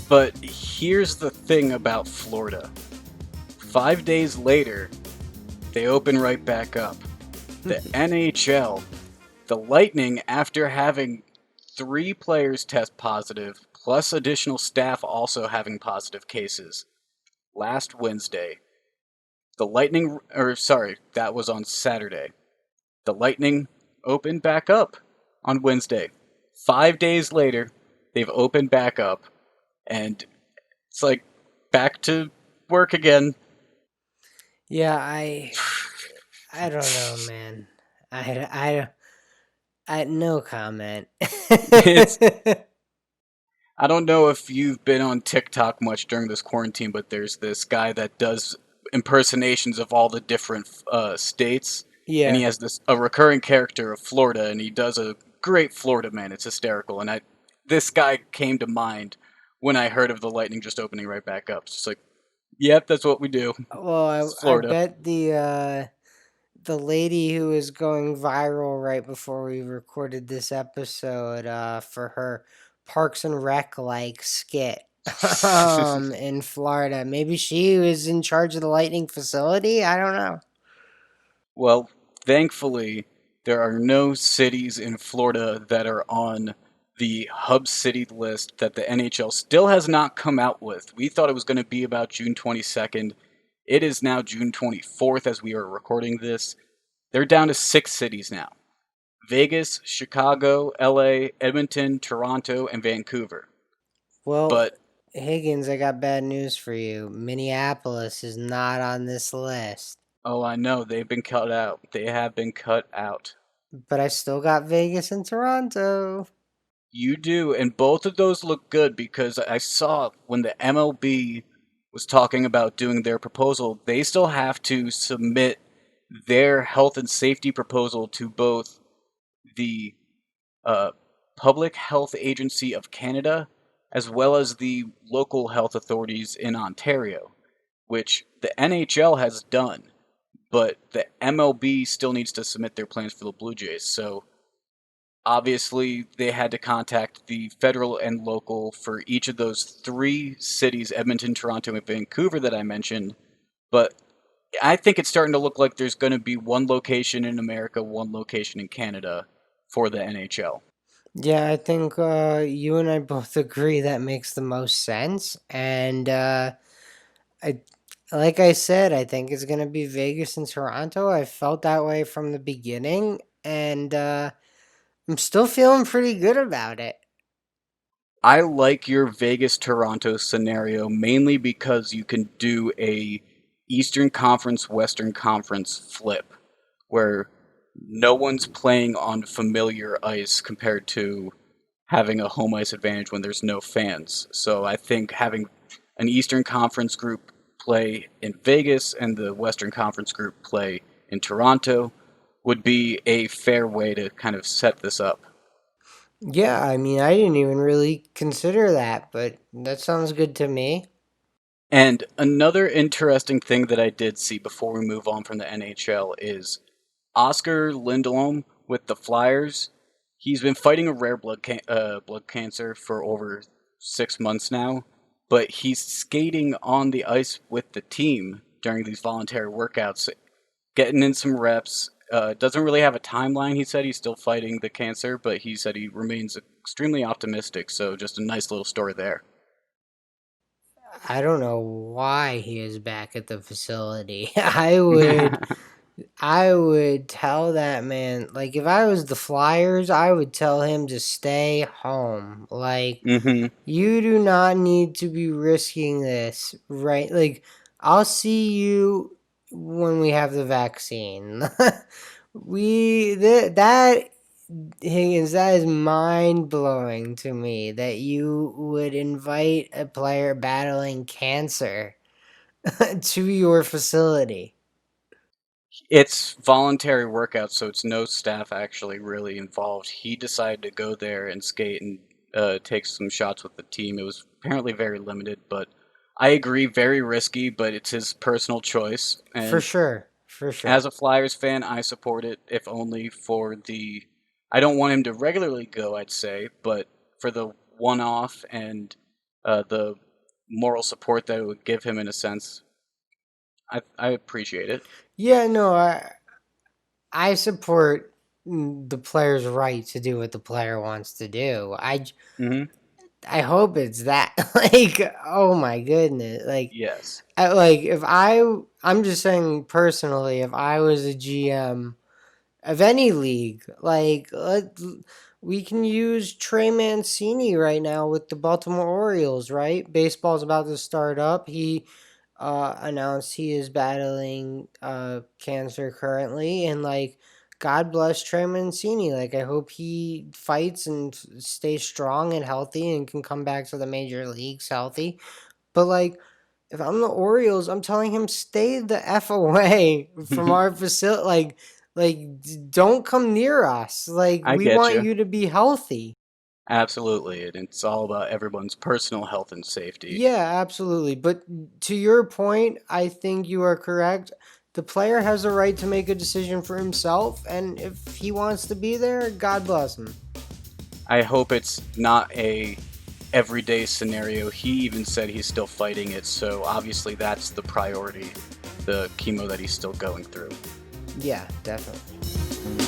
But here's the thing about Florida. 5 days later, they open right back up. The NHL, the Lightning, after having 3 players test positive, plus additional staff also having positive cases, last Wednesday, the Lightning, or sorry, that was on Saturday. The Lightning opened back up on Wednesday. 5 days later, they've opened back up, and it's like back to work again. Yeah, I don't know, man. I no comment. It's I don't know if you've been on TikTok much during this quarantine, but there's this guy that does impersonations of all the different states, and he Yeah. has this a recurring character of Florida, and he does a great Florida man. It's hysterical, and I this guy came to mind when I heard of the Lightning just opening right back up. It's just like, yep, that's what we do. Well, It's I Florida. bet the lady who was going viral right before we recorded this episode for her Parks and Rec like skit in Florida. Maybe she was in charge of the Lightning facility. I don't know. Well, thankfully, there are no cities in Florida that are on the hub city list that the NHL still has not come out with. We thought it was going to be about June 22nd. It is now June 24th as we are recording this. They're down to 6 cities now: Vegas, Chicago, LA, Edmonton, Toronto, and Vancouver. Well, But, Higgins, I got bad news for you. Minneapolis is not on this list. oh, I know, they've been cut out. They have been cut out. But I still got Vegas and Toronto. You do, and both of those look good because I saw when the MLB was talking about doing their proposal, they still have to submit their health and safety proposal to both the uh, Public Health Agency of Canada as well as the local health authorities in Ontario, which the NHL has done, but the MLB still needs to submit their plans for the Blue Jays. So obviously they had to contact the federal and local for each of those 3 cities: Edmonton, Toronto, and Vancouver that I mentioned. But I think it's starting to look like there's going to be one location in America, one location in Canada for the NHL. Yeah, I think you and I both agree that makes the most sense. And I, like I said, I think it's gonna be Vegas and Toronto. I felt that way from the beginning, and I'm still feeling pretty good about it. I like your Vegas Toronto scenario mainly because you can do a Eastern Conference Western Conference flip where no one's playing on familiar ice compared to having a home ice advantage when there's no fans. So I think having an Eastern Conference group play in Vegas and the Western Conference group play in Toronto would be a fair way to kind of set this up. Yeah, I mean, I didn't even really consider that, but that sounds good to me. And another interesting thing that I did see before we move on from the NHL is Oskar Lindlom with the Flyers. He's been fighting a rare blood cancer for over 6 months now, but he's skating on the ice with the team during these voluntary workouts, getting in some reps. Doesn't really have a timeline. He said he's still fighting the cancer, but he said he remains extremely optimistic. So just a nice little story there. I don't know why he is back at the facility. I would tell that man, like, if I was the Flyers, I would tell him to stay home. Like, hmm you do not need to be risking this, right? Like, I'll see you when we have the vaccine. That Higgins, that is mind blowing to me that you would invite a player battling cancer to your facility. It's voluntary workout, so it's no staff actually really involved. He decided to go there and skate and take some shots with the team. It was apparently very limited, but I agree, very risky, but it's his personal choice. For And sure. For sure. as a Flyers fan, I support it, if only for the. I don't want him to regularly go, I'd say, but for the one off and the moral support that it would give him in a sense. I appreciate it. Yeah, no, I support the player's right to do what the player wants to do. Hmm. I hope it's that. Like, oh my goodness, Yes. like if I'm just saying personally, if I was a GM of any league, we can use Trey Mancini right now with the Baltimore Orioles. Right, baseball's about to start up. He announced he is battling cancer currently, and God bless Trey Mancini. Like, I hope he fights and stays strong and healthy and can come back to the major leagues healthy. But if I'm the Orioles, I'm telling him stay the f away from our facility. Don't come near us. Like, I we get want you. you to be healthy. Absolutely, and it's all about everyone's personal health and safety. Yeah, absolutely. But to your point, I think you are correct. The player has a right to make a decision for himself, and if he wants to be there, God bless him. I hope it's not a everyday scenario. He even said he's still fighting it, so obviously that's the priority, the chemo that he's still going through. Yeah, definitely.